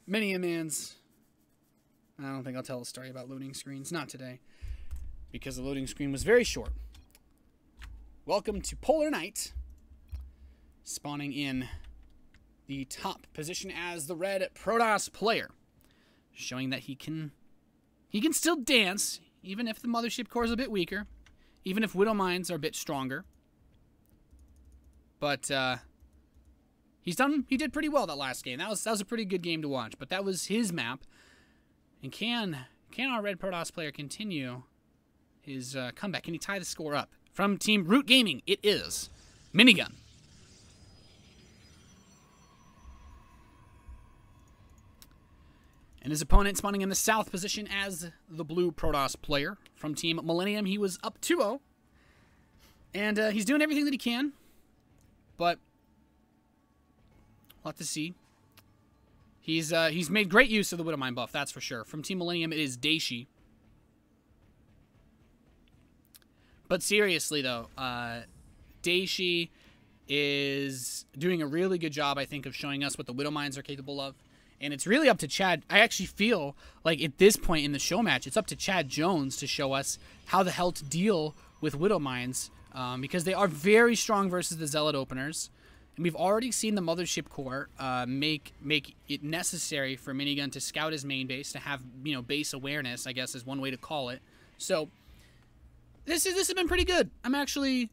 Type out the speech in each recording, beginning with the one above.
Many a man's... I don't think I'll tell a story about loading screens. Not today. Because the loading screen was very short. Welcome to Polar Knight. Spawning in the top position as the red Protoss player. Showing that he can still dance, even if the Mothership Core is a bit weaker. Even if Widow Mines are a bit stronger. But he did pretty well that last game. That was a pretty good game to watch. But that was his map. And can our red Protoss player continue his comeback? Can he tie the score up? From Team Root Gaming, it is Minigun. And his opponent spawning in the south position as the blue Protoss player. From Team Millennium, he was up 2-0. And he's doing everything that he can. But we'll have to see. He's made great use of the Widow Mine buff, that's for sure. From Team Millennium, it is Dayshi. But seriously, though, Dayshi is doing a really good job, I think, of showing us what the Widow Mines are capable of. And it's really up to Chad. I actually feel like at this point in the show match, it's up to Chad Jones to show us how the hell to deal with Widow Mines. Because they are very strong versus the Zealot openers. And we've already seen the Mothership Core make it necessary for Minigun to scout his main base, to have, base awareness, I guess is one way to call it. So this has been pretty good. I'm actually,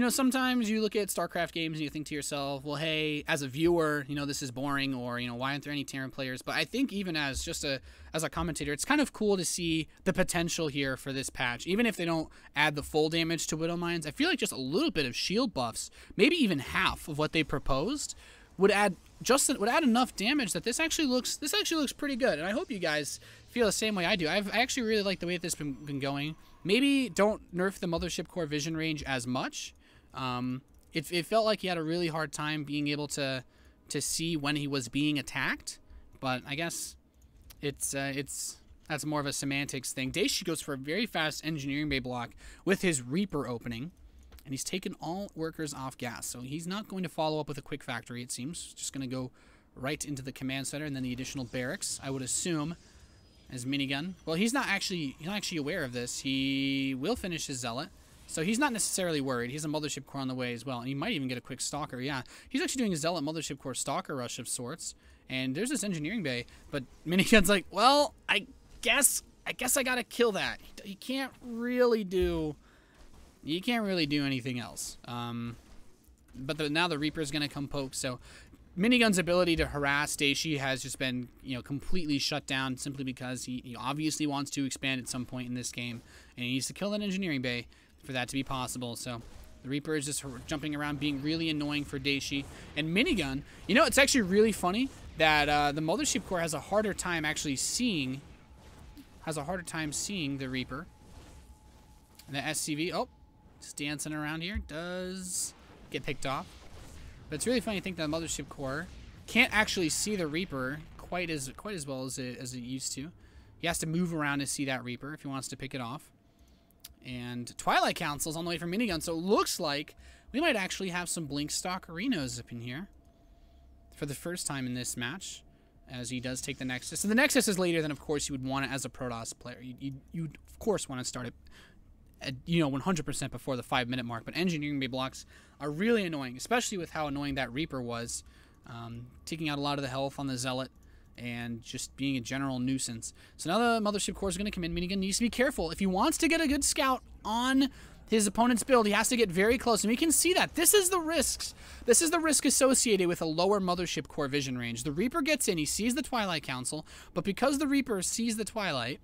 sometimes you look at StarCraft games and you think to yourself, well, hey, as a viewer, this is boring, or, why aren't there any Terran players? But I think even as just as a commentator, it's kind of cool to see the potential here for this patch. Even if they don't add the full damage to Widow Mines, I feel like just a little bit of shield buffs, maybe even half of what they proposed, would add enough damage that this actually looks pretty good. And I hope you guys feel the same way I do. I actually really like the way this has been going. Maybe don't nerf the Mothership Core vision range as much. It felt like he had a really hard time being able to see when he was being attacked, but I guess that's more of a semantics thing. Dayshi goes for a very fast engineering bay block with his Reaper opening, and he's taken all workers off gas, so he's not going to follow up with a quick factory, it seems. Just going to go right into the command center and then the additional barracks, I would assume, as Minigun. Well, he's not actually aware of this. He will finish his Zealot. So he's not necessarily worried. He has a Mothership Core on the way as well. And he might even get a quick Stalker. Yeah, he's actually doing a Zealot Mothership Core Stalker rush of sorts. And there's this engineering bay. But Minigun's like, well, I guess I gotta kill that. He can't really do anything else. But now the Reaper's gonna come poke. So Minigun's ability to harass Dayshi has just been, completely shut down simply because he obviously wants to expand at some point in this game. And he needs to kill that engineering bay for that to be possible. So the Reaper is just jumping around, being really annoying for Dayshi. And Minigun, it's actually really funny that the Mothership Core has a harder time actually seeing the Reaper. And the SCV, just dancing around here, does get picked off. But it's really funny to think that the Mothership Core can't actually see the Reaper quite as well as it used to. He has to move around to see that Reaper if he wants to pick it off. And Twilight Council's on the way from Minigun, so it looks like we might actually have some Blink Stalkerinos up in here for the first time in this match, as he does take the Nexus. So the Nexus is later than, of course, you would want it as a Protoss player. You'd of course, want to start it at 100% before the 5-minute mark, but engineering bay blocks are really annoying, especially with how annoying that Reaper was, taking out a lot of the health on the Zealot, and just being a general nuisance. So now the Mothership Core is going to come in. Minigun needs to be careful. If he wants to get a good scout on his opponent's build, he has to get very close. And we can see that. This is the risks. This is the risk associated with a lower Mothership Core vision range. The Reaper gets in. He sees the Twilight Council. But because the Reaper sees the Twilight,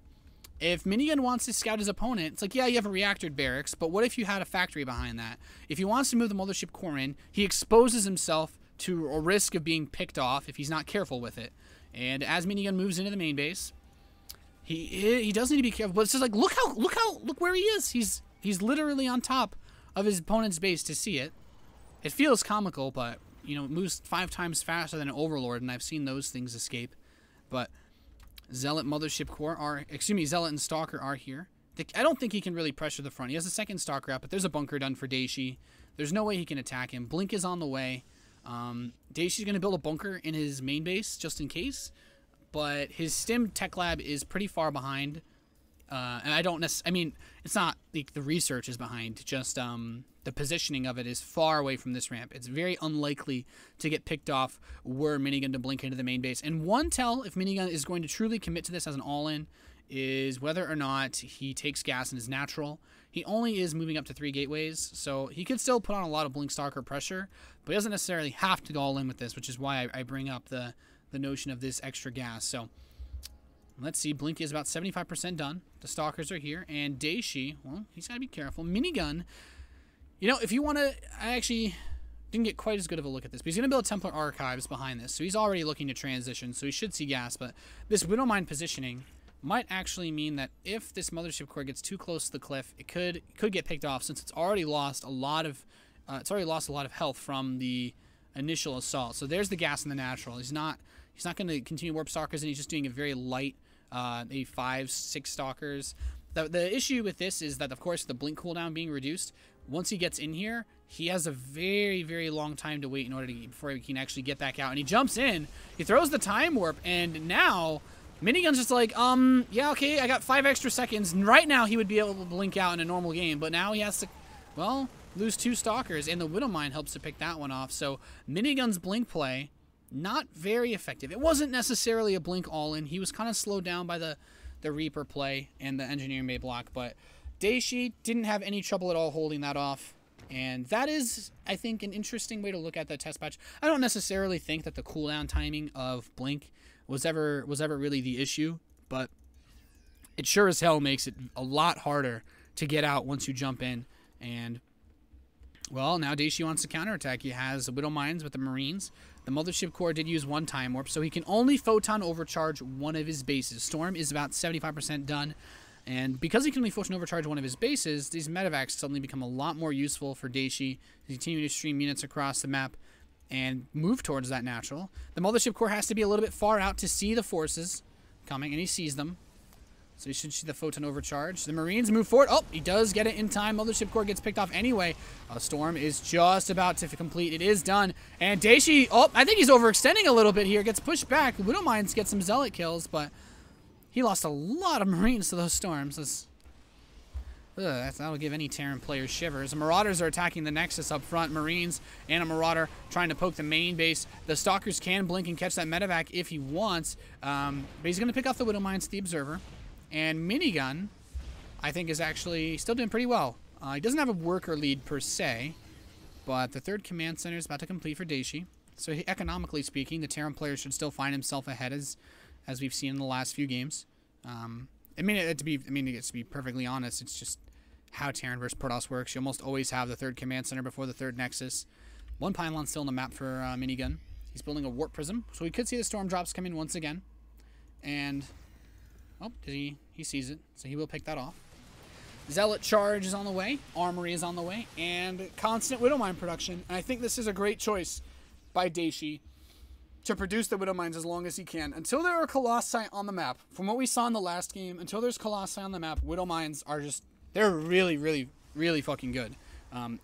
if Minigun wants to scout his opponent, it's like, yeah, you have a reactor barracks, but what if you had a factory behind that? If he wants to move the Mothership Core in, he exposes himself to a risk of being picked off if he's not careful with it. And as Minigun moves into the main base, he does need to be careful. But it's just like, look where he is. He's literally on top of his opponent's base to see it. It feels comical, but it moves 5 times faster than an Overlord, and I've seen those things escape. But Zealot Mothership Core Zealot and Stalker are here. I don't think he can really pressure the front. He has a second Stalker out, but there's a bunker done for Dayshi. There's no way he can attack him. Blink is on the way. Dayshi's going to build a bunker in his main base just in case. but his Stim Tech Lab is pretty far behind. And I don't necessarily, I mean, it's not like the research is behind, just the positioning of it is far away from this ramp. It's very unlikely to get picked off were Minigun to blink into the main base. And one tell if Minigun is going to truly commit to this as an all-in is whether or not he takes gas in his natural. He only is moving up to 3 gateways, so he could still put on a lot of blink stalker pressure, but he doesn't necessarily have to go all in with this, which is why I bring up the notion of this extra gas. So let's see, blink is about 75% done. The stalkers are here, and Dayshi, well, he's got to be careful. Minigun, you know, if you want to, I actually didn't get quite as good of a look at this, but he's going to build Templar Archives behind this, so he's already looking to transition, so he should see gas, but this Widowmine positioning might actually mean that if this Mothership Core gets too close to the cliff, it could get picked off, since it's already lost a lot of health from the initial assault. So there's the gas in the natural. He's not going to continue warp stalkers, and he's just doing a very light, maybe 5-6 stalkers. The issue with this is that, of course, the blink cooldown being reduced. Once he gets in here, he has a very, very long time to wait in order to before he can actually get back out. And he jumps in, he throws the time warp, and now Minigun's just like, yeah, okay, I got 5 extra seconds. And right now he would be able to blink out in a normal game, but now he has to, well, lose 2 stalkers, and the Widowmine helps to pick that one off. So Minigun's blink play, not very effective. It wasn't necessarily a blink all-in. He was kind of slowed down by the Reaper play and the Engineering Bay block, but Dayshi didn't have any trouble at all holding that off. And that is, I think, an interesting way to look at the test patch. I don't necessarily think that the cooldown timing of blink was ever really the issue, but it sure as hell makes it a lot harder to get out once you jump in. And well, now Dayshi wants to counterattack. He has the Widow Mines with the Marines. The Mothership Core did use 1 time warp, so he can only photon overcharge one of his bases. Storm is about 75% done. And because he can only photon overcharge one of his bases, these medevacs suddenly become a lot more useful for Dayshi to continue to stream units across the map and move towards that natural. The Mothership Core has to be a little bit far out to see the forces coming, and he sees them. So you should see the photon overcharge. The Marines move forward. Oh, he does get it in time. Mothership Core gets picked off anyway. Storm is just about to complete. It is done. And Dayshi, oh, I think he's overextending a little bit here. Gets pushed back. Widow Mines get some Zealot kills, but he lost a lot of Marines to those storms. That'll give any Terran player shivers. The Marauders are attacking the Nexus up front. Marines and a Marauder trying to poke the main base. The Stalkers can blink and catch that medevac if he wants, but he's going to pick off the Widow Mines to the Observer. And Minigun, I think, is actually still doing pretty well. He doesn't have a worker lead per se, but the 3rd command center is about to complete for Dayshi. So economically speaking, the Terran player should still find himself ahead as we've seen in the last few games. To be perfectly honest, it's just how Terran versus Protoss works. You almost always have the 3rd command center before the 3rd Nexus. 1 pylon still on the map for Minigun. He's building a warp prism, so we could see the storm drops come in once again. And oh, he sees it, so he will pick that off. Zealot charge is on the way, Armory is on the way, and constant Widowmine production. And I think this is a great choice by Dayshi to produce the Widow Mines as long as he can. Until there are Colossi on the map, from what we saw in the last game, until there's Colossi on the map, Widow Mines are just, they're really, really, really fucking good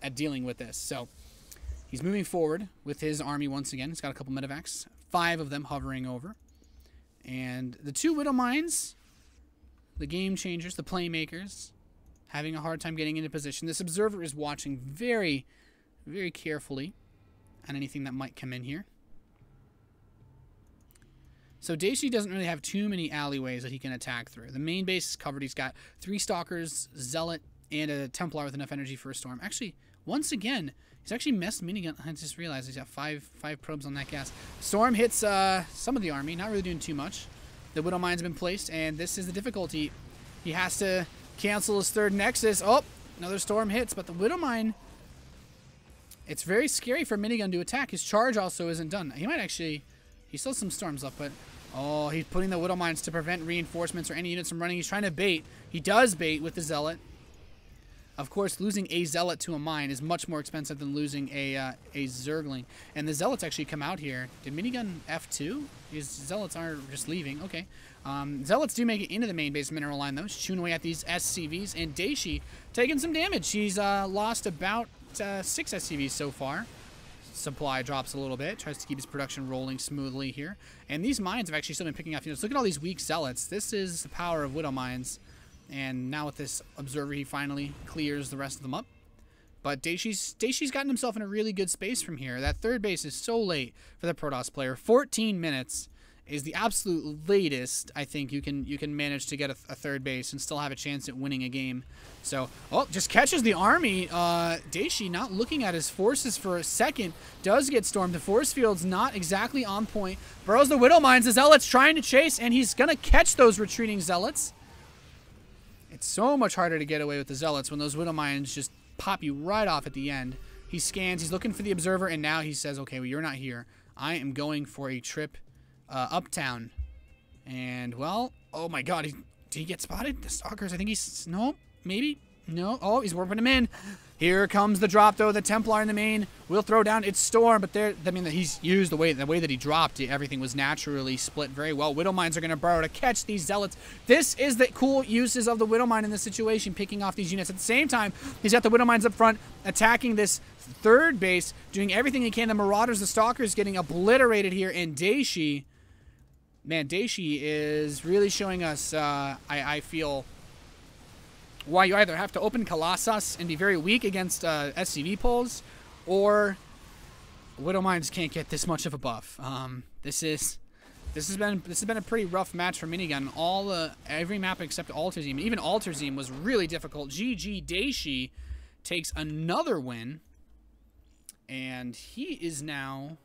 at dealing with this. So he's moving forward with his army once again. He's got a couple medevacs, 5 of them hovering over. And the 2 Widow Mines, the game changers, the playmakers, having a hard time getting into position. This Observer is watching very, very carefully on anything that might come in here. So Dayshi doesn't really have too many alleyways that he can attack through. The main base is covered. He's got 3 Stalkers, Zealot, and a Templar with enough energy for a Storm. Actually, once again, he's actually messed Minigun. I just realized he's got 5 probes on that gas. Storm hits some of the army, not really doing too much. The Widow Mine's been placed, and this is the difficulty. He has to cancel his 3rd Nexus. Oh, another Storm hits, but the Widow Mine, it's very scary for Minigun to attack. His charge also isn't done. He might actually, he still has some Storms up, but oh, he's putting the Widow Mines to prevent reinforcements or any units from running. He's trying to bait. He does bait with the Zealot. Of course, losing a Zealot to a mine is much more expensive than losing a Zergling. And the Zealots actually come out here. Did Minigun F2? These Zealots are just leaving. Okay. Zealots do make it into the main base mineral line, though. Chewing away at these SCVs. And Dayshi taking some damage. She's lost about 6 SCVs so far. supply drops a little bit. Tries to keep his production rolling smoothly here. And these mines have actually still been picking up units. Look at all these weak zealots. This is the power of Widow Mines. And now with this observer, he finally clears the rest of them up. But Dayshi's gotten himself in a really good space from here. That third base is so late for the Protoss player. 14 minutes is the absolute latest I think you can manage to get a third base and still have a chance at winning a game. So, oh, just catches the army. Dayshi not looking at his forces for a second. Does get stormed. The force field's not exactly on point. Burrows the Widow Mines. The Zealots trying to chase, and he's going to catch those retreating Zealots. It's so much harder to get away with the Zealots when those Widow Mines just pop you right off at the end. He scans. He's looking for the observer, and now he says, okay, well, you're not here. I am going for a trip uptown. And, well, oh my god, did he get spotted? The Stalkers, I think he's, no, maybe, no, oh, he's warping him in. Here comes the drop, though. The Templar in the main will throw down its Storm, but there, I mean, he's used the way that he dropped it. Everything was naturally split very well. Widow Mines are going to burrow to catch these Zealots. This is the cool uses of the Widow Mine in this situation, picking off these units. At the same time, he's got the Widow Mines up front, attacking this third base, doing everything he can. The Marauders, the Stalkers getting obliterated here, and Dayshi, man, Dayshi is really showing us, I feel, why you either have to open Colossus and be very weak against SCV pulls, or Widow Mines can't get this much of a buff. This has been a pretty rough match for Minigun. Every map except Alterzim. Even Alterzim was really difficult. GG Dayshi takes another win, and he is now